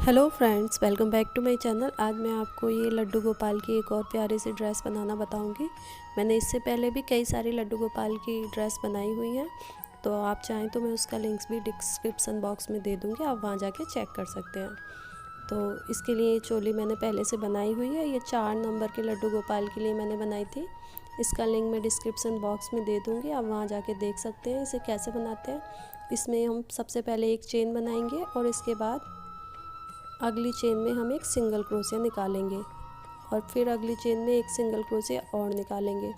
Hello friends, welcome back to my channel. आज मैं आपको ये लड्डू गोपाल की एक और प्यारी सी ड्रेस बनाना बताऊंगी। मैंने इससे पहले भी कई सारी लड्डू गोपाल की ड्रेस बनाई हुई हैं, तो आप चाहें तो मैं उसका लिंक्स भी डिस्क्रिप्शन बॉक्स में दे दूंगी, आप वहां जाके चेक कर सकते हैं। तो इसके लिए ये चोली मैंने पहले से बनाई हुई है। ये 4 नंबर के लड्डू गोपाल के लिए मैंने बनाई थी। इसका लिंक मैं डिस्क्रिप्शन बॉक्स में दे दूँगी, आप वहाँ जाके देख सकते हैं इसे कैसे बनाते हैं। इसमें हम सबसे पहले एक चेन बनाएंगे और इसके बाद अगली चेन में हम एक सिंगल क्रोशिया निकालेंगे और फिर अगली चेन में एक सिंगल क्रोशिया और निकालेंगे।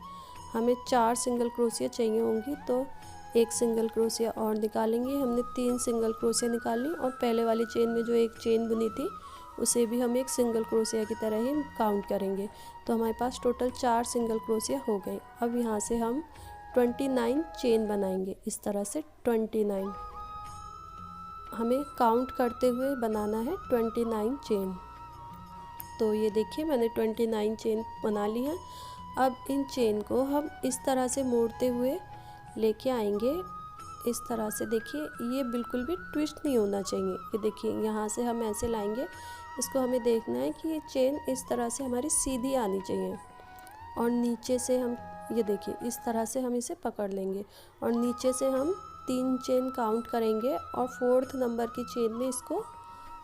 हमें 4 सिंगल क्रोशिया चाहिए होंगी, तो एक सिंगल क्रोशिया और निकालेंगे। हमने 3 सिंगल क्रोशिया निकाली और पहले वाली चेन में जो एक चेन बुनी थी उसे भी हम एक सिंगल क्रोशिया की तरह ही काउंट करेंगे। तो हमारे पास टोटल 4 सिंगल क्रोशिया हो गए। अब यहाँ से हम 29 चेन बनाएंगे। इस तरह से 29 हमें काउंट करते हुए बनाना है, 29 चेन। तो ये देखिए मैंने 29 चेन बना ली है। अब इन चेन को हम इस तरह से मोड़ते हुए लेके आएंगे। इस तरह से देखिए, ये बिल्कुल भी ट्विस्ट नहीं होना चाहिए। ये देखिए यहाँ से हम ऐसे लाएंगे, इसको हमें देखना है कि ये चेन इस तरह से हमारी सीधी आनी चाहिए और नीचे से हम ये देखिए इस तरह से हम इसे पकड़ लेंगे और नीचे से हम 3 चेन काउंट करेंगे और 4th नंबर की चेन में इसको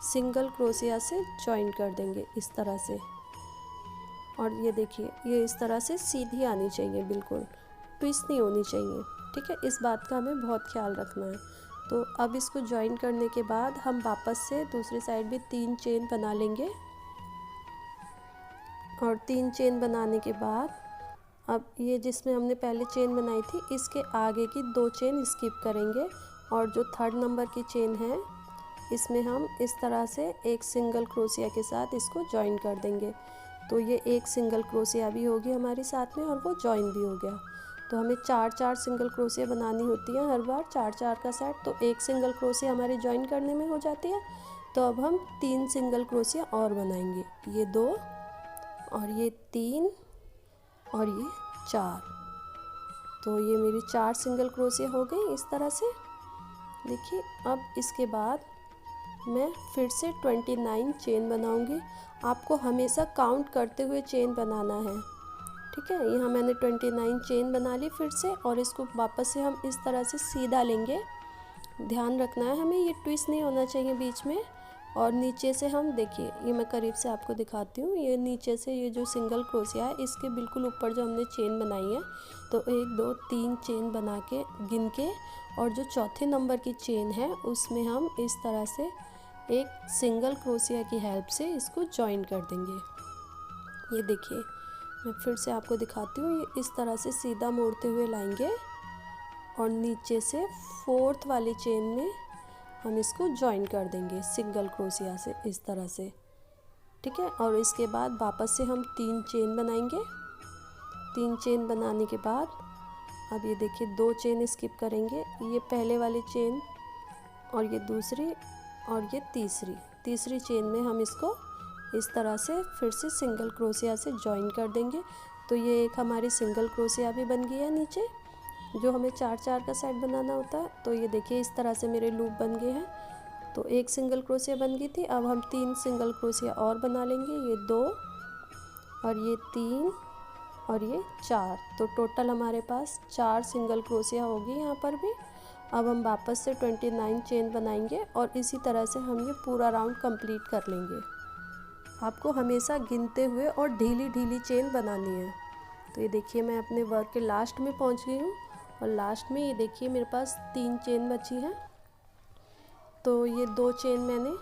सिंगल क्रोशिया से जॉइन कर देंगे इस तरह से। और ये देखिए ये इस तरह से सीधी आनी चाहिए, बिल्कुल ट्विस्ट नहीं होनी चाहिए। ठीक है, इस बात का हमें बहुत ख्याल रखना है। तो अब इसको जॉइन करने के बाद हम वापस से दूसरी साइड भी 3 चेन बना लेंगे और 3 चेन बनाने के बाद अब ये जिसमें हमने पहले चेन बनाई थी इसके आगे की 2 चेन स्किप करेंगे और जो 3rd नंबर की चेन है इसमें हम इस तरह से एक सिंगल क्रोशिया के साथ इसको जॉइन कर देंगे। तो ये एक सिंगल क्रोशिया भी होगी हमारे साथ में और वो जॉइन भी हो गया। तो हमें 4-4 सिंगल क्रोशिया बनानी होती है हर बार, 4-4 का सेट। तो एक सिंगल क्रोशिया हमारी जॉइन करने में हो जाती है। तो अब हम 3 सिंगल क्रोशिया और बनाएंगे, ये 2 और ये 3 और ये 4। तो ये मेरी 4 सिंगल क्रोशिया हो गई इस तरह से। देखिए अब इसके बाद मैं फिर से 29 चेन बनाऊंगी। आपको हमेशा काउंट करते हुए चेन बनाना है। ठीक है, यहाँ मैंने 29 चेन बना ली फिर से और इसको वापस से हम इस तरह से सीधा लेंगे। ध्यान रखना है हमें, ये ट्विस्ट नहीं होना चाहिए बीच में। और नीचे से हम देखिए, ये मैं करीब से आपको दिखाती हूँ। ये नीचे से ये जो सिंगल क्रोशिया है इसके बिल्कुल ऊपर जो हमने चेन बनाई है, तो 1 2 3 चेन बना के गिन के और जो चौथे नंबर की चेन है उसमें हम इस तरह से एक सिंगल क्रोशिया की हेल्प से इसको जॉइन कर देंगे। ये देखिए मैं फिर से आपको दिखाती हूँ। ये इस तरह से सीधा मोड़ते हुए लाएंगे और नीचे से 4th वाली चेन में हम इसको जॉइन कर देंगे सिंगल क्रोशिया से इस तरह से। ठीक है, और इसके बाद वापस से हम 3 चेन बनाएंगे। 3 चेन बनाने के बाद अब ये देखिए 2 चेन स्किप करेंगे, ये पहले वाली चेन और ये दूसरी और ये तीसरी चेन में हम इसको इस तरह से फिर से सिंगल क्रोशिया से जॉइन कर देंगे। तो ये एक हमारी सिंगल क्रोशिया भी बन गई है नीचे, जो हमें 4-4 का सेट बनाना होता है। तो ये देखिए इस तरह से मेरे लूप बन गए हैं। तो एक सिंगल क्रोशिया बन गई थी, अब हम 3 सिंगल क्रोशिया और बना लेंगे, ये 2 और ये 3 और ये 4। तो टोटल हमारे पास 4 सिंगल क्रोशिया होगी यहाँ पर भी। अब हम वापस से 29 चेन बनाएंगे और इसी तरह से हम ये पूरा राउंड कंप्लीट कर लेंगे। आपको हमेशा गिनते हुए और ढीली ढीली चेन बनानी है। तो ये देखिए मैं अपने वर्क के लास्ट में पहुँच गई हूँ और लास्ट में ये देखिए मेरे पास 3 चेन बची हैं। तो ये 2 चेन मैंने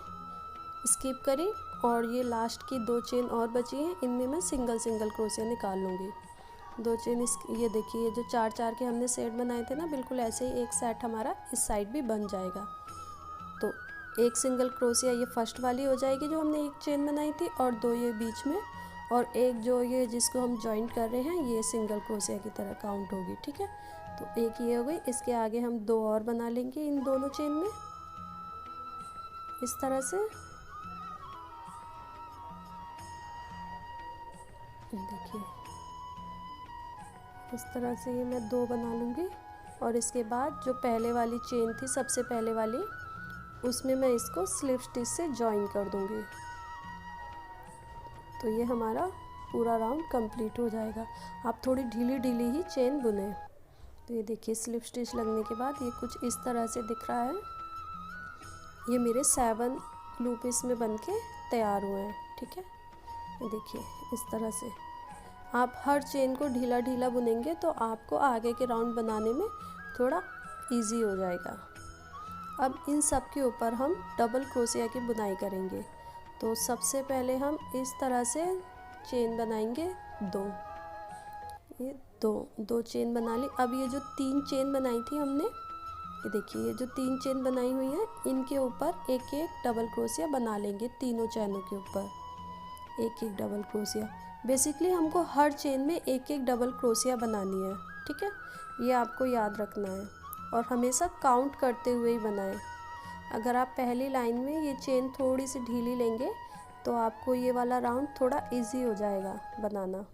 स्किप करी और ये लास्ट की 2 चेन और बची हैं, इनमें मैं सिंगल क्रोशिया निकाल लूँगी। 2 चेन ये देखिए, ये जो 4-4 के हमने सेट बनाए थे ना, बिल्कुल ऐसे ही एक सेट हमारा इस साइड भी बन जाएगा। तो एक सिंगल क्रोशिया ये फर्स्ट वाली हो जाएगी जो हमने एक चेन बनाई थी, और 2 ये बीच में, और एक जो ये जिसको हम जॉइंट कर रहे हैं ये सिंगल क्रोशिया की तरह काउंट होगी। ठीक है, तो एक ये हो गई। इसके आगे हम 2 और बना लेंगे इन दोनों चेन में इस तरह से। देखिए इस तरह से ये मैं 2 बना लूँगी और इसके बाद जो पहले वाली चेन थी सबसे पहले वाली, उसमें मैं इसको स्लिप स्टिच से जॉइन कर दूँगी। तो ये हमारा पूरा राउंड कंप्लीट हो जाएगा। आप थोड़ी ढीली ढीली ही चेन बुने। तो ये देखिए स्लिप स्टिच लगने के बाद ये कुछ इस तरह से दिख रहा है। ये मेरे 7 लूप इसमें बन के तैयार हुए हैं। ठीक है, ये देखिए इस तरह से आप हर चेन को ढीला ढीला बुनेंगे तो आपको आगे के राउंड बनाने में थोड़ा इजी हो जाएगा। अब इन सब के ऊपर हम डबल क्रोशिया की बुनाई करेंगे। तो सबसे पहले हम इस तरह से चेन बनाएंगे 2। ये दो चेन बना ली। अब ये जो 3 चेन बनाई थी हमने, ये देखिए ये जो 3 चेन बनाई हुई हैं, इनके ऊपर एक एक डबल क्रोशिया बना लेंगे। तीनों चैनों के ऊपर एक एक डबल क्रोशिया। बेसिकली हमको हर चेन में एक एक डबल क्रोशिया बनानी है। ठीक है, ये आपको याद रखना है और हमेशा काउंट करते हुए ही बनाएं। अगर आप पहली लाइन में ये चेन थोड़ी सी ढीली लेंगे तो आपको ये वाला राउंड थोड़ा इजी हो जाएगा बनाना।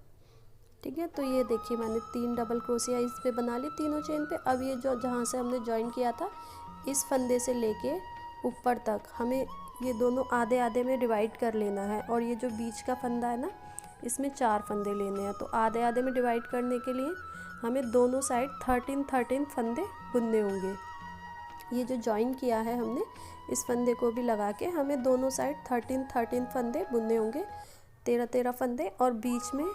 ठीक है, तो ये देखिए मैंने 3 डबल क्रोशिया इस पे बना ली तीनों चेन पे। अब ये जो जहाँ से हमने जॉइन किया था, इस फंदे से लेके ऊपर तक हमें ये दोनों आधे आधे में डिवाइड कर लेना है। और ये जो बीच का फंदा है ना, इसमें 4 फंदे लेने हैं। तो आधे आधे में डिवाइड करने के लिए हमें दोनों साइड 13 फंदे बुनने होंगे। ये जो जॉइन किया है हमने, इस फंदे को भी लगा के हमें दोनों साइड 13 फंदे बुनने होंगे, 13 फंदे। और बीच में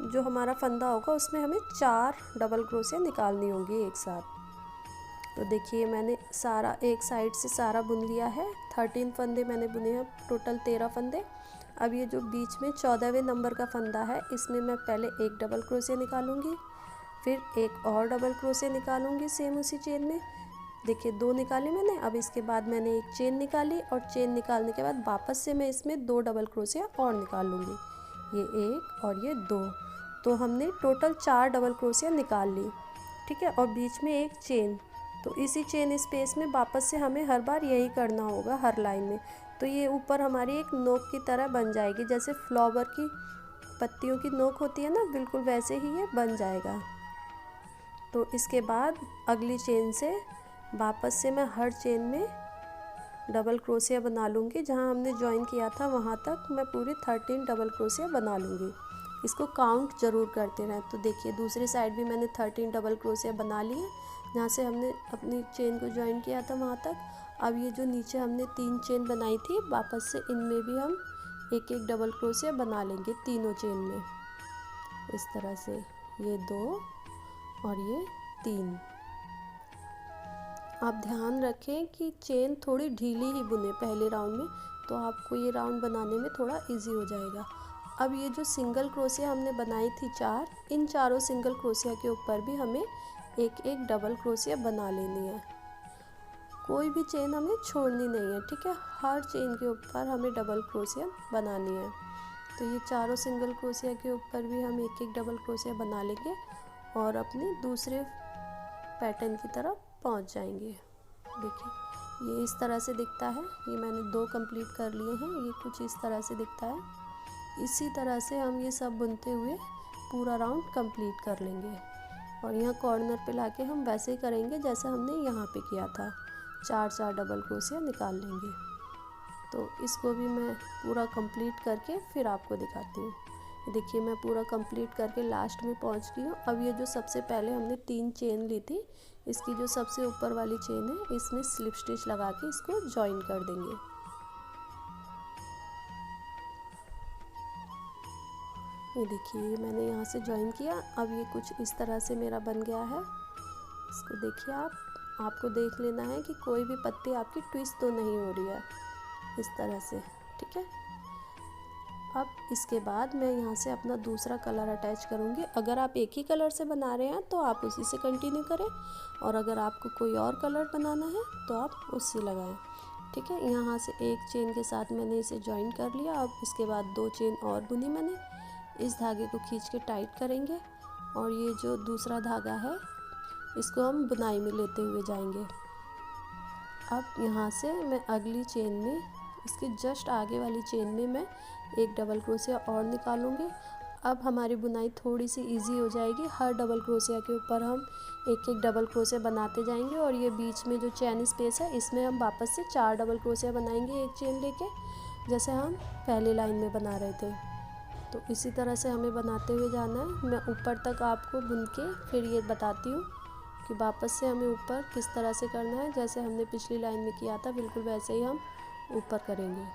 जो हमारा फंदा होगा उसमें हमें 4 डबल क्रोशिया निकालनी होंगी एक साथ। तो देखिए मैंने सारा एक साइड से सारा बुन लिया है। 13 फंदे मैंने बुने हैं, टोटल 13 फंदे। अब ये जो बीच में 14वें नंबर का फंदा है, इसमें मैं पहले एक डबल क्रोशिया निकालूंगी, फिर एक और डबल क्रोशिया निकालूंगी सेम उसी चेन में। देखिए 2 निकाली मैंने। अब इसके बाद मैंने एक चेन निकाली और चेन निकालने के बाद वापस से मैं इसमें 2 डबल क्रोशिया और निकाल लूँगी, ये 1 और ये 2। तो हमने टोटल 4 डबल क्रोशिया निकाल ली। ठीक है, और बीच में एक चेन। तो इसी चेन स्पेस में वापस से हमें हर बार यही करना होगा हर लाइन में। तो ये ऊपर हमारी एक नोक की तरह बन जाएगी, जैसे फ्लावर की पत्तियों की नोक होती है ना, बिल्कुल वैसे ही ये बन जाएगा। तो इसके बाद अगली चेन से वापस से मैं हर चेन में डबल क्रोशिया बना लूँगी। जहाँ हमने जॉइन किया था वहाँ तक मैं पूरी 13 डबल क्रोशिया बना लूँगी। इसको काउंट ज़रूर करते रहें। तो देखिए दूसरी साइड भी मैंने 13 डबल क्रोशिया बना ली है, जहाँ से हमने अपनी चेन को जॉइन किया था वहाँ तक। अब ये जो नीचे हमने 3 चेन बनाई थी, वापस से इनमें भी हम एक एक डबल क्रोशिया बना लेंगे तीनों चेन में, इस तरह से। ये 2 और ये 3। आप ध्यान रखें कि चेन थोड़ी ढीली ही बुने पहले राउंड में, तो आपको ये राउंड बनाने में थोड़ा इजी हो जाएगा। अब ये जो सिंगल क्रोशिया हमने बनाई थी 4, इन चारों सिंगल क्रोशिया के ऊपर भी हमें एक एक डबल क्रोशिया बना लेनी है। कोई भी चेन हमें छोड़नी नहीं है। ठीक है, हर चेन के ऊपर हमें डबल क्रोशिया बनानी है। तो ये चारों सिंगल क्रोशिया के ऊपर भी हम एक एक डबल क्रोशिया बना लेंगे और अपने दूसरे पैटर्न की तरफ पहुंच जाएंगे। देखिए ये इस तरह से दिखता है। ये मैंने 2 कंप्लीट कर लिए हैं। ये कुछ इस तरह से दिखता है। इसी तरह से हम ये सब बुनते हुए पूरा राउंड कंप्लीट कर लेंगे। और यहाँ कॉर्नर पे लाके हम वैसे ही करेंगे जैसा हमने यहाँ पे किया था, 4 डबल क्रोशिया निकाल लेंगे। तो इसको भी मैं पूरा कंप्लीट करके फिर आपको दिखाती हूँ। देखिए मैं पूरा कंप्लीट करके लास्ट में पहुँच गई हूँ। अब ये जो सबसे पहले हमने 3 चेन ली थी, इसकी जो सबसे ऊपर वाली चेन है, इसमें स्लिप स्टिच लगा के इसको जॉइन कर देंगे। ये देखिए मैंने यहाँ से जॉइन किया। अब ये कुछ इस तरह से मेरा बन गया है। इसको देखिए आपको देख लेना है कि कोई भी पत्ती आपकी ट्विस्ट तो नहीं हो रही है, इस तरह से। ठीक है, अब इसके बाद मैं यहाँ से अपना दूसरा कलर अटैच करूँगी। अगर आप एक ही कलर से बना रहे हैं तो आप उसी से कंटिन्यू करें, और अगर आपको कोई और कलर बनाना है तो आप उससे लगाएं। ठीक है, यहाँ से एक चेन के साथ मैंने इसे जॉइन कर लिया। अब इसके बाद 2 चेन और बुनी मैंने। इस धागे को खींच के टाइट करेंगे और ये जो दूसरा धागा है इसको हम बुनाई में लेते हुए जाएंगे। अब यहाँ से मैं अगली चेन में, इसके जस्ट आगे वाली चेन में मैं एक डबल क्रोशिया और निकालूंगी। अब हमारी बुनाई थोड़ी सी इजी हो जाएगी। हर डबल क्रोशिया के ऊपर हम एक एक डबल क्रोशिया बनाते जाएंगे और ये बीच में जो चेन स्पेस है इसमें हम वापस से 4 डबल क्रोशिया बनाएंगे एक चेन लेके, जैसे हम पहली लाइन में बना रहे थे। तो इसी तरह से हमें बनाते हुए जाना है। मैं ऊपर तक आपको बुन के फिर ये बताती हूँ कि वापस से हमें ऊपर किस तरह से करना है। जैसे हमने पिछली लाइन में किया था बिल्कुल वैसे ही हम ऊपर करेंगे।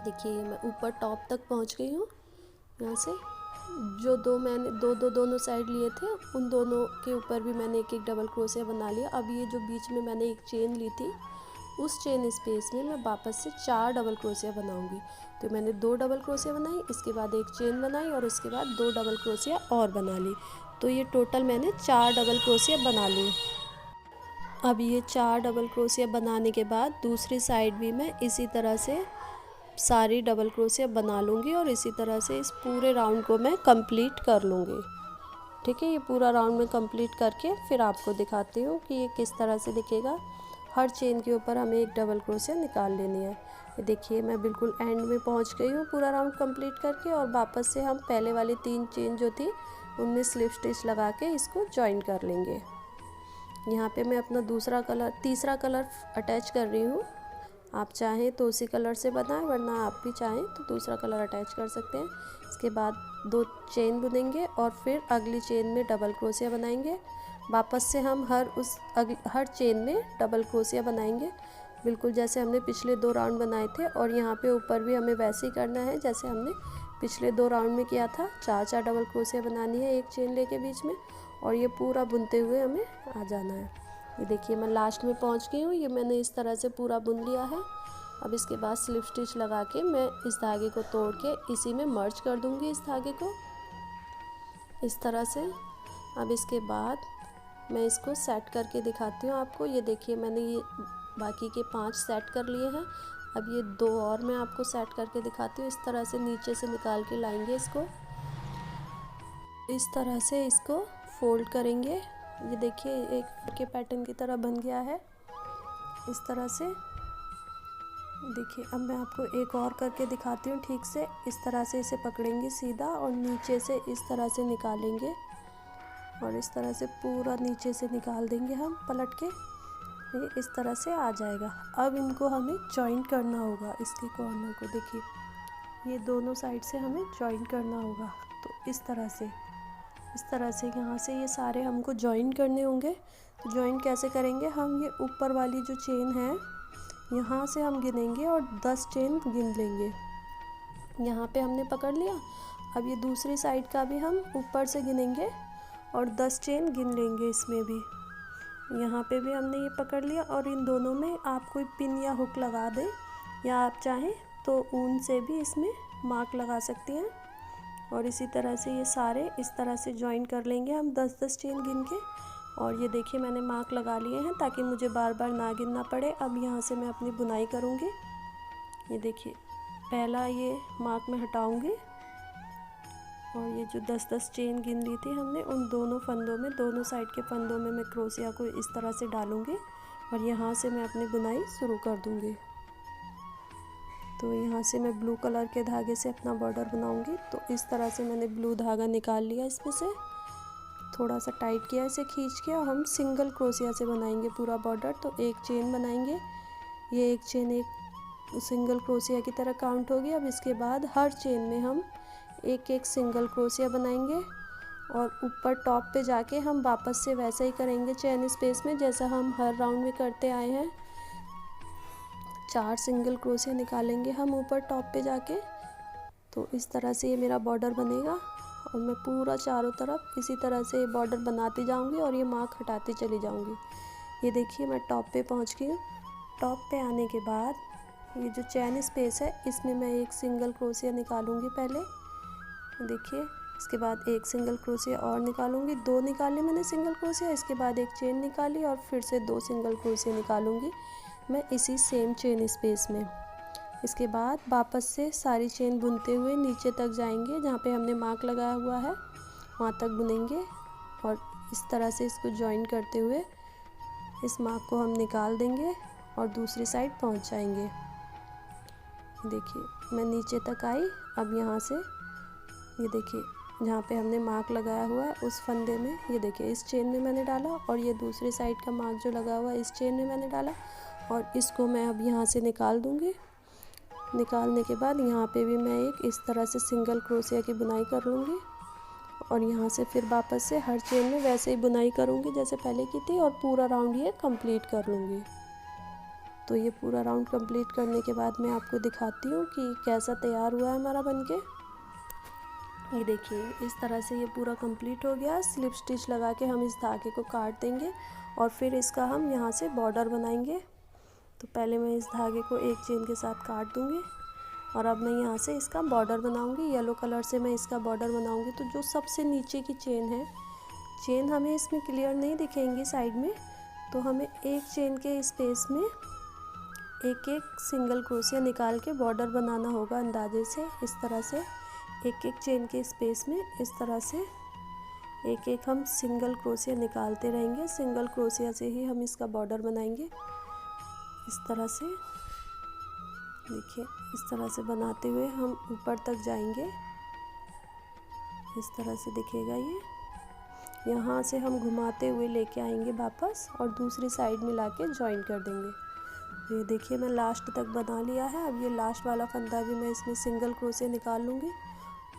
देखिए मैं ऊपर टॉप तक पहुँच गई हूँ। यहाँ से जो मैंने दोनों साइड लिए थे उन दोनों के ऊपर भी मैंने एक एक डबल क्रोशिया बना लिया। अब ये जो बीच में मैंने एक चेन ली थी उस चेन स्पेस में मैं वापस से 4 डबल क्रोशिया बनाऊंगी। तो मैंने 2 डबल क्रोशिया बनाई, इसके बाद एक चेन बनाई और उसके बाद 2 डबल क्रोशिया और बना ली। तो ये टोटल मैंने 4 डबल क्रोशिया बना ली। अब ये 4 डबल क्रोशिया बनाने के बाद दूसरी साइड भी मैं इसी तरह से सारी डबल क्रोशिया बना लूँगी और इसी तरह से इस पूरे राउंड को मैं कंप्लीट कर लूँगी। ठीक है, ये पूरा राउंड में कंप्लीट करके फिर आपको दिखाती हूँ कि ये किस तरह से दिखेगा। हर चेन के ऊपर हमें एक डबल क्रोशिया निकाल लेनी है। ये देखिए मैं बिल्कुल एंड में पहुँच गई हूँ पूरा राउंड कंप्लीट करके, और वापस से हम पहले वाली 3 चेन जो थी उनमें स्लिप स्टिच लगा के इसको ज्वाइन कर लेंगे। यहाँ पे मैं अपना तीसरा कलर अटैच कर रही हूँ। आप चाहें तो उसी कलर से बनाएं, वरना आप भी चाहें तो दूसरा कलर अटैच कर सकते हैं। इसके बाद 2 चेन बुनेंगे और फिर अगली चेन में डबल क्रोशिया बनाएंगे। वापस से हम हर चेन में डबल क्रोशिया बनाएंगे, बिल्कुल जैसे हमने पिछले 2 राउंड बनाए थे। और यहाँ पे ऊपर भी हमें वैसे ही करना है जैसे हमने पिछले 2 राउंड में किया था। 4 डबल क्रोशिया बनानी है एक चेन लेके बीच में, और ये पूरा बुनते हुए हमें आ जाना है। ये देखिए मैं लास्ट में पहुंच गई हूँ। ये मैंने इस तरह से पूरा बुन लिया है। अब इसके बाद स्लिप स्टिच लगा के मैं इस धागे को तोड़ के इसी में मर्ज कर दूंगी इस धागे को इस तरह से। अब इसके बाद मैं इसको सेट करके दिखाती हूँ आपको। ये देखिए मैंने ये बाकी के 5 सेट कर लिए हैं। अब ये 2 और मैं आपको सेट करके दिखाती हूँ। इस तरह से नीचे से निकाल के लाएंगे इसको, इस तरह से इसको फोल्ड करेंगे। ये देखिए एक के पैटर्न की तरह बन गया है इस तरह से। देखिए अब मैं आपको एक और करके दिखाती हूँ ठीक से। इस तरह से इसे पकड़ेंगे सीधा और नीचे से इस तरह से निकालेंगे, और इस तरह से पूरा नीचे से निकाल देंगे हम पलट के। ये इस तरह से आ जाएगा। अब इनको हमें जॉइंट करना होगा, इसके कॉर्नर को देखिए ये दोनों साइड से हमें जॉइंट करना होगा। तो इस तरह से यहाँ से ये सारे हमको जॉइन करने होंगे। तो जॉइन कैसे करेंगे, हम ये ऊपर वाली जो चेन है यहाँ से हम गिनेंगे और 10 चेन गिन लेंगे। यहाँ पे हमने पकड़ लिया। अब ये दूसरी साइड का भी हम ऊपर से गिनेंगे और 10 चेन गिन लेंगे इसमें भी। यहाँ पे भी हमने ये पकड़ लिया, और इन दोनों में आप कोई पिन या हुक लगा दें, या आप चाहें तो ऊन से भी इसमें मार्क लगा सकती हैं। और इसी तरह से ये सारे इस तरह से ज्वाइन कर लेंगे हम 10-10 चेन गिन के। और ये देखिए मैंने मार्क लगा लिए हैं ताकि मुझे बार बार ना गिनना पड़े। अब यहाँ से मैं अपनी बुनाई करूँगी। ये देखिए पहला ये मार्क मैं हटाऊँगी, और ये जो 10-10 चेन गिन ली थी हमने उन दोनों फंदों में, दोनों साइड के फंदों में मैं क्रोशिया को इस तरह से डालूँगी, और यहाँ से मैं अपनी बुनाई शुरू कर दूँगी। तो यहाँ से मैं ब्लू कलर के धागे से अपना बॉर्डर बनाऊंगी। तो इस तरह से मैंने ब्लू धागा निकाल लिया, इसमें से थोड़ा सा टाइट किया इसे खींच के, और हम सिंगल क्रोशिया से बनाएंगे पूरा बॉर्डर। तो एक चेन बनाएंगे, ये एक चेन एक सिंगल क्रोशिया की तरह काउंट होगी। अब इसके बाद हर चेन में हम एक एक सिंगल क्रोशिया बनाएंगे, और ऊपर टॉप पे जाके हम वापस से वैसा ही करेंगे चेन स्पेस में जैसा हम हर राउंड में करते आए हैं। 4 सिंगल क्रोशिया निकालेंगे हम ऊपर टॉप पे जाके। तो इस तरह से ये मेरा बॉर्डर बनेगा, और मैं पूरा चारों तरफ इसी तरह से बॉर्डर बनाती जाऊंगी और ये मार्क हटाती चली जाऊंगी। ये देखिए मैं टॉप पे पहुंच गई हूँ। टॉप पे आने के बाद ये जो चैन स्पेस है इसमें मैं एक सिंगल क्रोशिया निकालूंगी पहले। देखिए इसके बाद एक सिंगल क्रोशिया और निकालूंगी, 2 निकाले मैंने सिंगल क्रोशिया। इसके बाद एक चेन निकाली और फिर से 2 सिंगल क्रोशिया निकालूंगी मैं इसी सेम चेन स्पेस में। इसके बाद वापस से सारी चेन बुनते हुए नीचे तक जाएंगे, जहाँ पे हमने मार्क लगाया हुआ है वहाँ तक बुनेंगे, और इस तरह से इसको ज्वाइन करते हुए इस मार्क को हम निकाल देंगे और दूसरी साइड पहुँच जाएंगे। देखिए मैं नीचे तक आई। अब यहाँ से ये देखिए जहाँ पे हमने मार्क लगाया हुआ है उस फंदे में, ये देखिए इस चेन में मैंने डाला और ये दूसरी साइड का मार्क जो लगा हुआ है इस चेन में मैंने डाला और इसको मैं अब यहाँ से निकाल दूँगी। निकालने के बाद यहाँ पे भी मैं एक इस तरह से सिंगल क्रोशिया की बुनाई कर लूँगी और यहाँ से फिर वापस से हर चेन में वैसे ही बुनाई करूँगी जैसे पहले की थी और पूरा राउंड ये कंप्लीट कर लूँगी। तो ये पूरा राउंड कंप्लीट करने के बाद मैं आपको दिखाती हूँ कि कैसा तैयार हुआ है हमारा बनके। ये देखिए इस तरह से ये पूरा कंप्लीट हो गया। स्लिप स्टिच लगा के हम इस धागे को काट देंगे और फिर इसका हम यहाँ से बॉर्डर बनाएंगे। तो पहले मैं इस धागे को एक चेन के साथ काट दूँगी और अब मैं यहाँ से इसका बॉर्डर बनाऊँगी। येलो कलर से मैं इसका बॉर्डर बनाऊँगी। तो जो सबसे नीचे की चेन है, चेन हमें इसमें क्लियर नहीं दिखेंगी साइड में, तो हमें एक चेन के स्पेस में एक एक सिंगल क्रोशिया निकाल के बॉर्डर बनाना होगा अंदाजे से। इस तरह से एक एक चेन के स्पेस में इस तरह से एक एक हम सिंगल क्रोशिया निकालते रहेंगे। सिंगल क्रोशिया से ही हम इसका बॉर्डर बनाएंगे। इस तरह से देखिए, इस तरह से बनाते हुए हम ऊपर तक जाएंगे। इस तरह से दिखेगा ये। यहाँ से हम घुमाते हुए लेके आएंगे वापस और दूसरी साइड में लाके जॉइन कर देंगे। ये देखिए मैं लास्ट तक बना लिया है। अब ये लास्ट वाला फंदा भी मैं इसमें सिंगल क्रोशिया निकाल लूँगी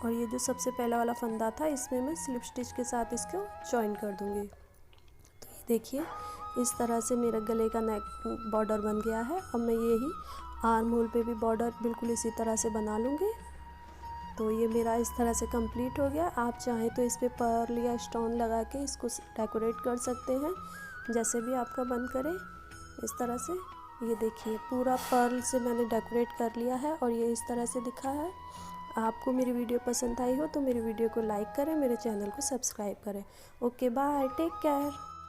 और ये जो सबसे पहला वाला फंदा था इसमें मैं स्लिप स्टिच के साथ इसको जॉइन कर दूँगी। तो ये देखिए इस तरह से मेरा गले का नेक बॉर्डर बन गया है। अब मैं यही आर्म होल पे भी बॉर्डर बिल्कुल इसी तरह से बना लूँगी। तो ये मेरा इस तरह से कंप्लीट हो गया। आप चाहें तो इस पे पर्ल या स्टोन लगा के इसको डेकोरेट कर सकते हैं, जैसे भी आपका मन करे। इस तरह से ये देखिए पूरा पर्ल से मैंने डेकोरेट कर लिया है और ये इस तरह से दिखा है। आपको मेरी वीडियो पसंद आई हो तो मेरी वीडियो को लाइक करें, मेरे चैनल को सब्सक्राइब करें। Okay bye, take care.